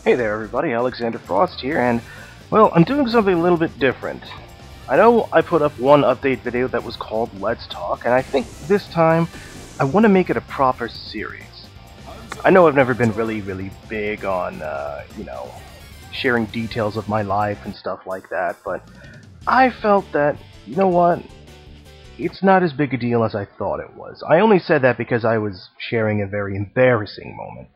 Hey there everybody, Alexander Frost here, and, well, I'm doing something a little bit different. I know I put up one update video that was called Let's Talk, and I think this time I want to make it a proper series. I know I've never been really big on, sharing details of my life and stuff like that, but I felt that, you know what, it's not as big a deal as I thought it was. I only said that because I was sharing a very embarrassing moment.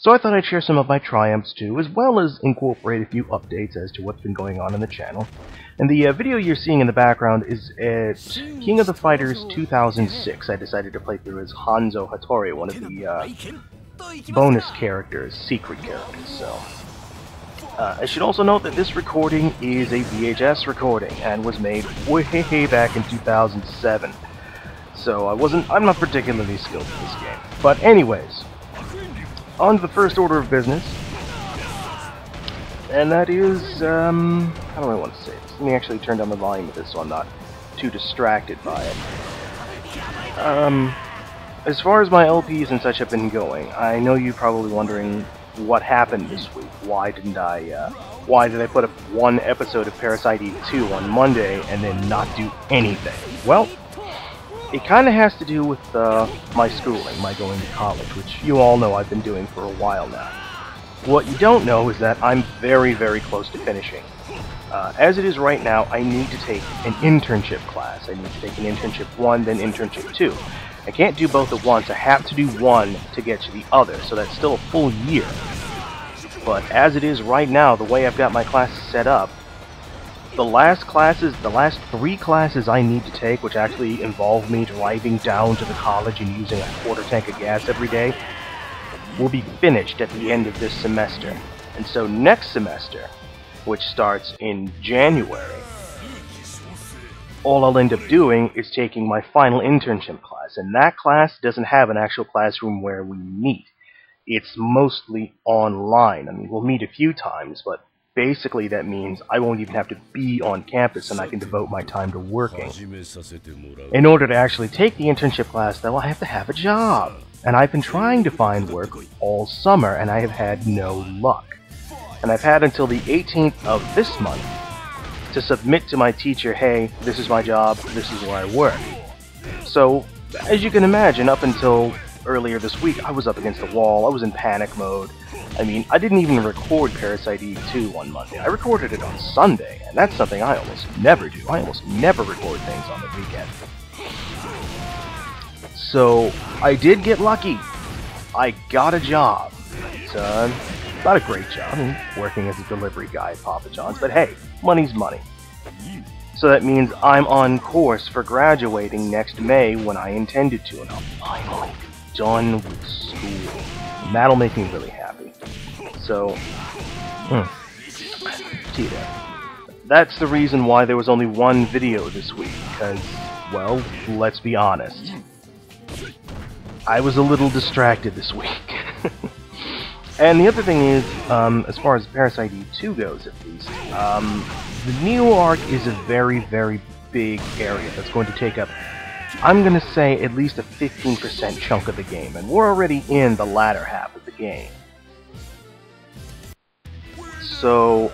So I thought I'd share some of my triumphs too, as well as incorporate a few updates as to what's been going on in the channel. And the video you're seeing in the background is at King of the Fighters 2006. I decided to play through as Hanzo Hattori, one of the bonus characters, secret characters. So I should also note that this recording is a VHS recording and was made way back in 2007. So I'm not particularly skilled in this game. But anyways, on to the first order of business, and that is, how do I want to say this? Let me actually turn down the volume of this so I'm not too distracted by it. As far as my LPs and such have been going, I know you're probably wondering what happened this week. Why did I put up one episode of Parasite Eve 2 on Monday and then not do anything? Well, it kind of has to do with my schooling, my going to college, which you all know I've been doing for a while now. What you don't know is that I'm very close to finishing. As it is right now, I need to take an internship class. I need to take an internship 1, then internship 2. I can't do both at once. I have to do one to get to the other, so that's still a full year. But as it is right now, the way I've got my classes set up, the last 3 classes I need to take, which actually involve me driving down to the college and using a quarter tank of gas every day, will be finished at the end of this semester. And so next semester, which starts in January, all I'll end up doing is taking my final internship class, and that class doesn't have an actual classroom where we meet. It's mostly online. I mean, we'll meet a few times, but basically that means I won't even have to be on campus and I can devote my time to working. In order to actually take the internship class, though, I have to have a job. And I've been trying to find work all summer, and I have had no luck. And I've had until the 18th of this month to submit to my teacher, hey, this is my job, this is where I work. So, as you can imagine, up until earlier this week, I was up against the wall, I was in panic mode. I mean, I didn't even record Parasite Eve 2 on Monday. I recorded it on Sunday, and that's something I almost never do. I almost never record things on the weekend. So, I did get lucky. I got a job. It's not a great job, I mean, working as a delivery guy at Papa John's, but hey, money's money. So that means I'm on course for graduating next May when I intended to, and I'll finally be done with school. And that'll make me really happy. So, see there. That's the reason why there was only one video this week, because, well, let's be honest. I was a little distracted this week. And the other thing is, as far as Parasite Eve 2 goes at least, the Neo arc is a very big area that's going to take up, I'm going to say, at least a 15% chunk of the game, and we're already in the latter half of the game. So,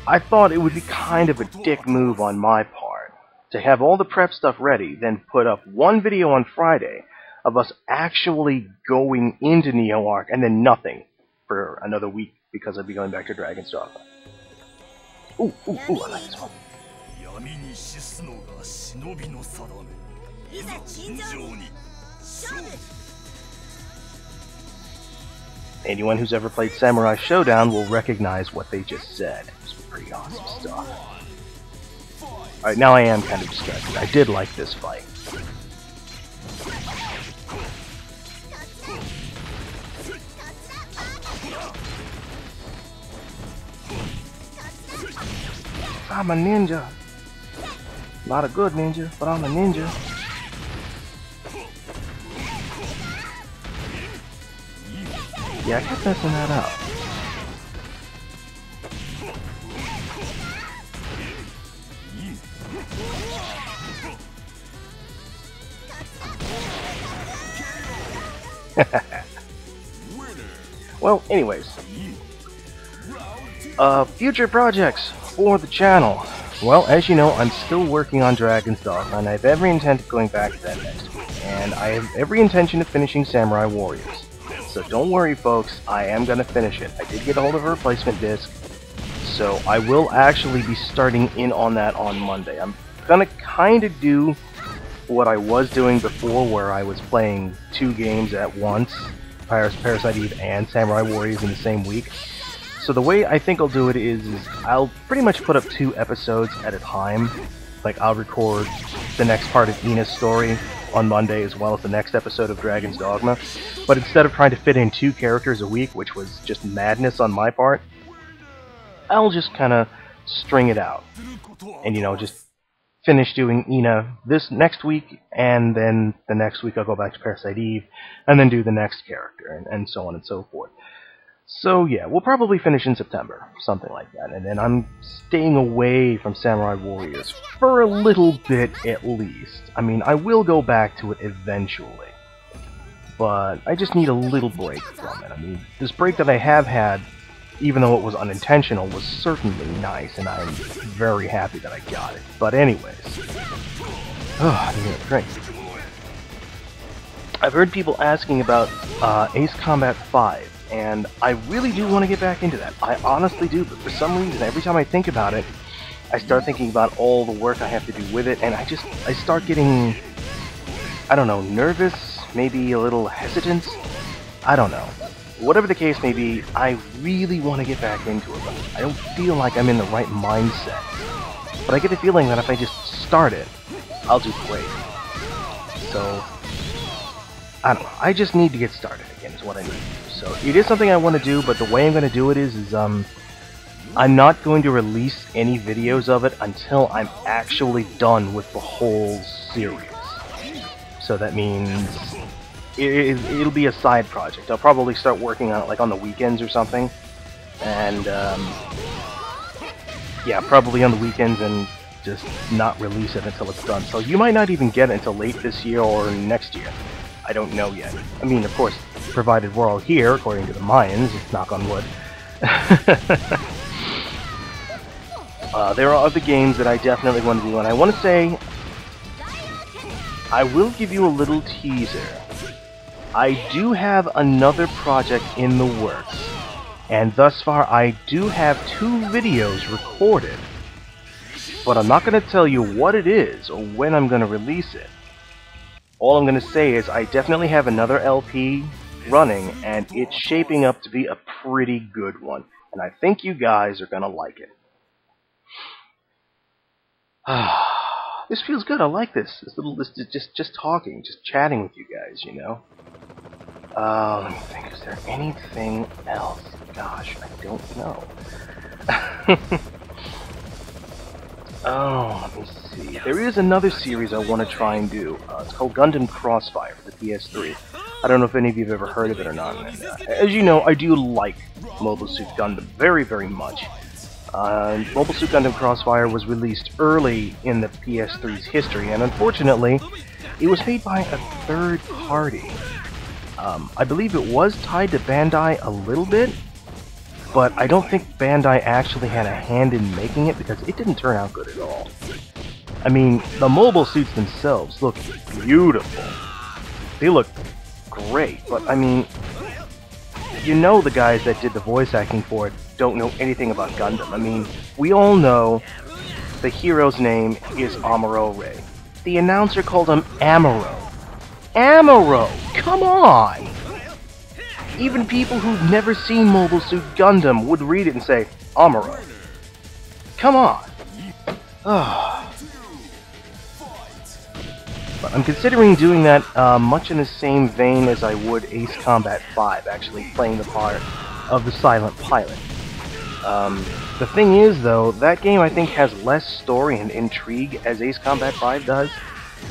I thought it would be kind of a dick move on my part to have all the prep stuff ready, then put up one video on Friday of us actually going into Neo Arc, and then nothing for another week because I'd be going back to Dragon's Dogma. Ooh, I like this one. Anyone who's ever played Samurai Showdown will recognize what they just said. It's pretty awesome stuff. Alright, now I am kind of distracted. I did like this fight. I'm a ninja. Not a good ninja, but I'm a ninja. Yeah, I kept messing that up. Well, anyways, Future projects for the channel. Well, as you know, I'm still working on Dragon's Dogma, and I have every intent of going back to that next week. And I have every intention of finishing Samurai Warriors. So don't worry, folks, I am going to finish it. I did get a hold of a replacement disc, so I will actually be starting in on that on Monday. I'm going to kind of do what I was doing before, where I was playing 2 games at once, Parasite Eve and Samurai Warriors in the same week. So the way I think I'll do it is I'll pretty much put up 2 episodes at a time. Like, I'll record the next part of Ina's story on Monday, as well as the next episode of Dragon's Dogma. But instead of trying to fit in 2 characters a week, which was just madness on my part, I'll just kind of string it out. And, you know, just finish doing Ina this next week, and then the next week I'll go back to Parasite Eve, and then do the next character, and so on and so forth. So yeah, we'll probably finish in September, something like that, and then I'm staying away from Samurai Warriors for a little bit at least. I mean, I will go back to it eventually, but I just need a little break from it. I mean, this break that I have had, even though it was unintentional, was certainly nice, and I'm very happy that I got it. But anyways, I need a drink. I've heard people asking about Ace Combat 5, and I really do want to get back into that. I honestly do, but for some reason, every time I think about it, I start thinking about all the work I have to do with it, and I start getting, I don't know, nervous, maybe a little hesitant. I don't know. Whatever the case may be, I really want to get back into it, but I don't feel like I'm in the right mindset. But I get the feeling that if I just start it, I'll do great. So, I don't know. I just need to get started again is what I need to do. So, it is something I want to do, but the way I'm going to do it is I'm not going to release any videos of it until I'm actually done with the whole series. So that means it'll be a side project. I'll probably start working on it like on the weekends or something, and yeah, probably on the weekends, and just not release it until it's done. So you might not even get it until late this year or next year. I don't know yet. I mean, of course, provided we're all here, according to the Mayans, knock on wood. There are other games that I definitely want to do, and I want to say, I will give you a little teaser. I do have another project in the works, and thus far I do have 2 videos recorded, but I'm not going to tell you what it is or when I'm going to release it. All I'm going to say is I definitely have another LP running, and it's shaping up to be a pretty good one, and I think you guys are going to like it. This feels good. I like this. Just talking, just chatting with you guys, you know. Let me think. Is there anything else? Gosh, I don't know. Oh, let me see. There is another series I want to try and do. It's called Gundam Crossfire for the PS3. I don't know if any of you have ever heard of it or not. And, as you know, I do like Mobile Suit Gundam very, very much. Mobile Suit Gundam Crossfire was released early in the PS3's history, and unfortunately, it was made by a third party. I believe it was tied to Bandai a little bit, but I don't think Bandai actually had a hand in making it because it didn't turn out good at all. I mean, the mobile suits themselves look beautiful. They look great, but I mean, you know the guys that did the voice acting for it don't know anything about Gundam. I mean, we all know the hero's name is Amuro Ray. The announcer called him Amuro. Amuro! Come on! Even people who've never seen Mobile Suit Gundam would read it and say, Amuro. Come on! But I'm considering doing that much in the same vein as I would Ace Combat 5, actually playing the part of the silent pilot. The thing is, though, that game I think has less story and intrigue as Ace Combat 5 does.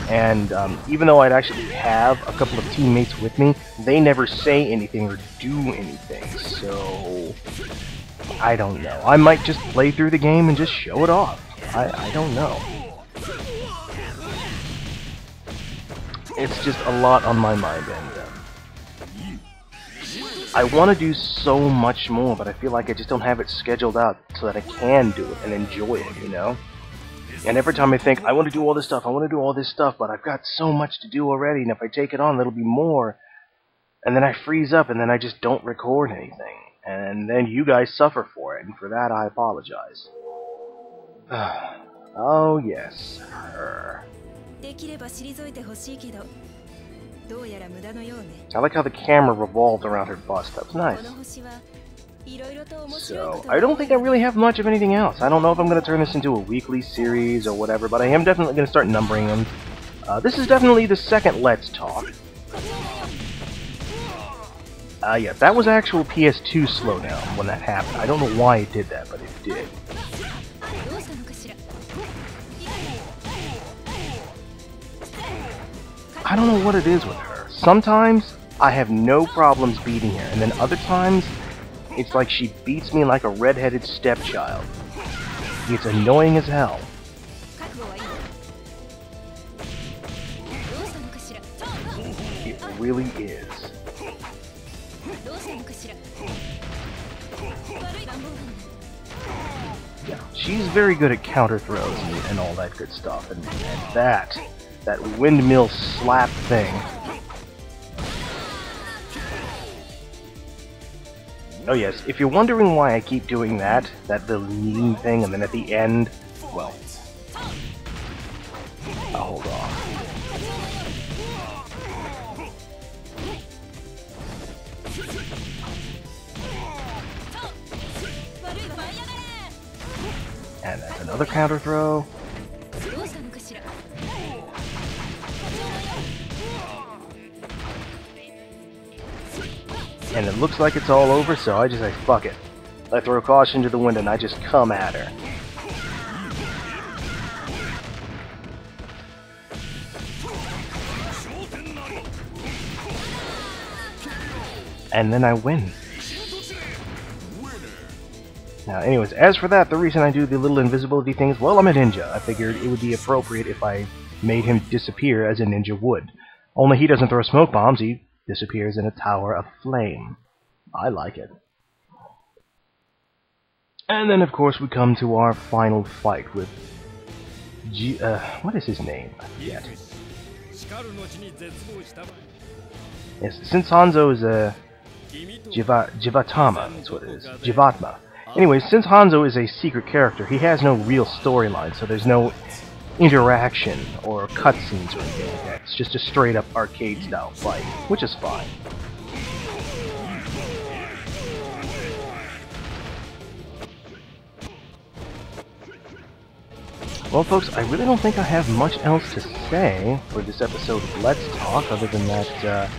And even though I'd actually have a couple of teammates with me, they never say anything or do anything, so I don't know. I might just play through the game and just show it off. I don't know. It's just a lot on my mind, and I want to do so much more, but I feel like I just don't have it scheduled out so that I can do it and enjoy it, you know? And every time I think, I want to do all this stuff, I want to do all this stuff, but I've got so much to do already, and if I take it on, there'll be more. And then I freeze up, and then I just don't record anything. And then you guys suffer for it, and for that I apologize. Oh yes, her. I like how the camera revolved around her bust. That was nice. So, I don't think I really have much of anything else. I don't know if I'm going to turn this into a weekly series or whatever, but I am definitely going to start numbering them. This is definitely the second Let's Talk. Yeah, that was actual PS2 slowdown when that happened. I don't know why it did that, but it did. I don't know what it is with her. Sometimes I have no problems beating her, and then other times it's like she beats me like a red-headed stepchild. It's annoying as hell. It really is. Yeah, she's very good at counter throws and all that good stuff, and that windmill slap thing. Oh yes, if you're wondering why I keep doing that little kneading thing, and then at the end, well, I'll hold on. And that's another counter throw. And it looks like it's all over, so I just say, fuck it. I throw caution to the wind and I just come at her. And then I win. Now, anyways, as for that, the reason I do the little invisibility things, well, I'm a ninja. I figured it would be appropriate if I made him disappear as a ninja would. Only he doesn't throw smoke bombs, he disappears in a tower of flame. I like it. And then, of course, we come to our final fight with what is his name? I forget. Yes, since Hanzo is a Jivatama, that's what it is. Jivatma. Anyway, since Hanzo is a secret character, he has no real storyline, so there's no interaction or cutscenes or anything like that. It's just a straight-up arcade-style fight, which is fine. Well, folks, I really don't think I have much else to say for this episode of Let's Talk, other than that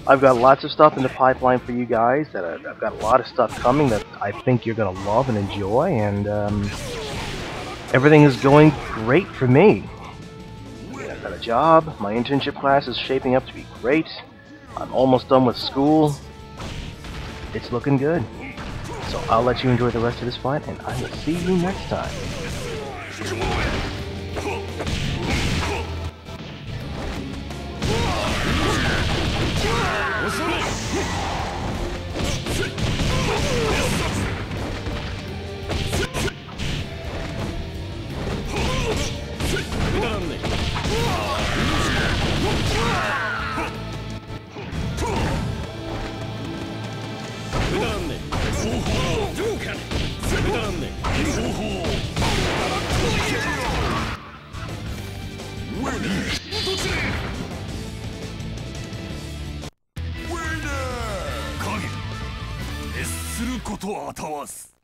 I've got lots of stuff in the pipeline for you guys, that I've got a lot of stuff coming that I think you're going to love and enjoy, and everything is going great for me. I've got a job, my internship class is shaping up to be great, I'm almost done with school, it's looking good. So I'll let you enjoy the rest of this fight, and I will see you next time. Winner! 影、熱することをあたわす。